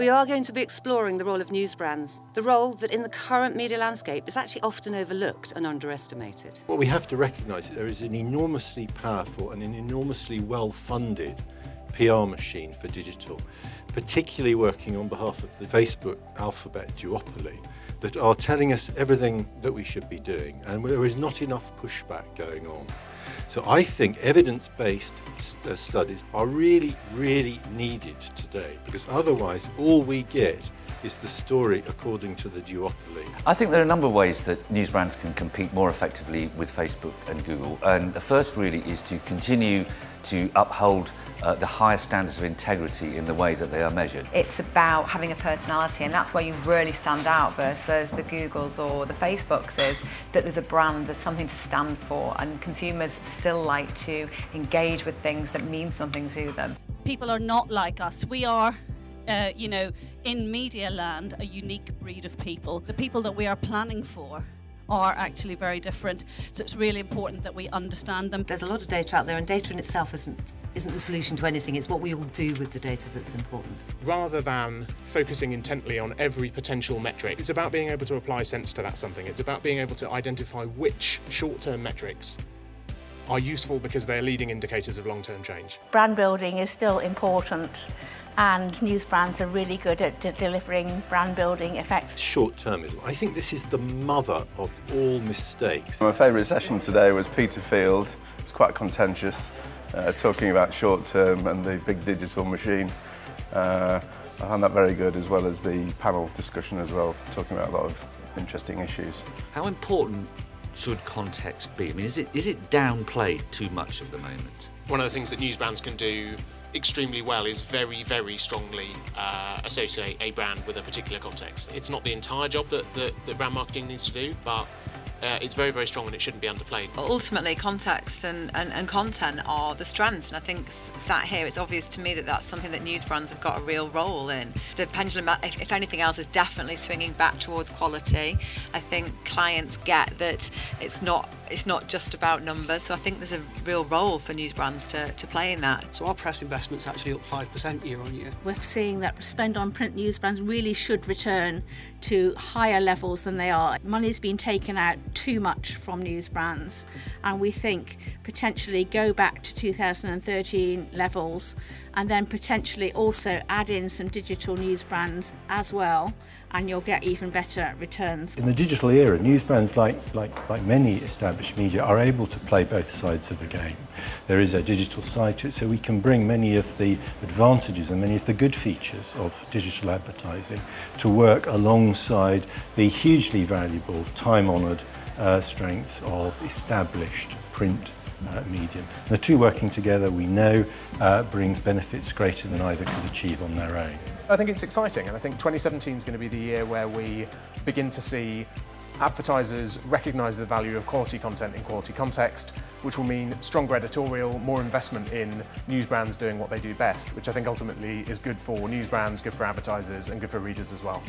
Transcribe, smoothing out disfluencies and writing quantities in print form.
We are going to be exploring the role of news brands, the role that in the current media landscape is actually often overlooked and underestimated. What we have to recognise is that there is an enormously powerful and an enormously well-funded PR machine for digital, particularly working on behalf of the Facebook alphabet duopoly, that are telling us everything that we should be doing, and there is not enough pushback going on. So I think evidence-based studies are really, really needed today, because otherwise all we get is the story according to the duopoly. I think there are a number of ways that news brands can compete more effectively with Facebook and Google, and the first really is to continue to uphold the highest standards of integrity in the way that they are measured. It's about having a personality, and that's where you really stand out versus the Googles or the Facebooks, is that there's a brand, there's something to stand for, and consumers still like to engage with things that mean something to them. People are not like us. We are in media land, a unique breed of people. The people that we are planning for are actually very different, so it's really important that we understand them. There's a lot of data out there, and data in itself isn't the solution to anything. It's what we all do with the data that's important. Rather than focusing intently on every potential metric, it's about being able to apply sense to that something. It's about being able to identify which short-term metrics are useful because they're leading indicators of long-term change. Brand building is still important, and news brands are really good at delivering brand building effects. Short-termism. I think this is the mother of all mistakes. My favourite session today was Peter Field. It was quite contentious, talking about short-term and the big digital machine. I found that very good, as well as the panel discussion as well, talking about a lot of interesting issues. How important should context be? I mean, is it downplayed too much at the moment? One of the things that news brands can do extremely well is very, very strongly associate a brand with a particular context. It's not the entire job that brand marketing needs to do, but it's very, very strong and it shouldn't be underplayed. Ultimately, context and content are the strengths, and I think sat here it's obvious to me that that's something that news brands have got a real role in. The pendulum, if anything else, is definitely swinging back towards quality. I think clients get that it's not just about numbers, so I think there's a real role for news brands to play in that. So our press investment's actually up 5% year on year. We're seeing that spend on print news brands really should return to higher levels than they are. Money's been taken out too much from news brands, and we think potentially go back to 2013 levels, and then potentially also add in some digital news brands as well, and you'll get even better returns. In the digital era, news brands like many established media are able to play both sides of the game. There is a digital side to it, so we can bring many of the advantages and many of the good features of digital advertising to work alongside the hugely valuable, time-honoured strengths of established print medium. The two working together, we know, brings benefits greater than either could achieve on their own. I think it's exciting, and I think 2017 is going to be the year where we begin to see advertisers recognise the value of quality content in quality context, which will mean stronger editorial, more investment in news brands doing what they do best, which I think ultimately is good for news brands, good for advertisers and good for readers as well.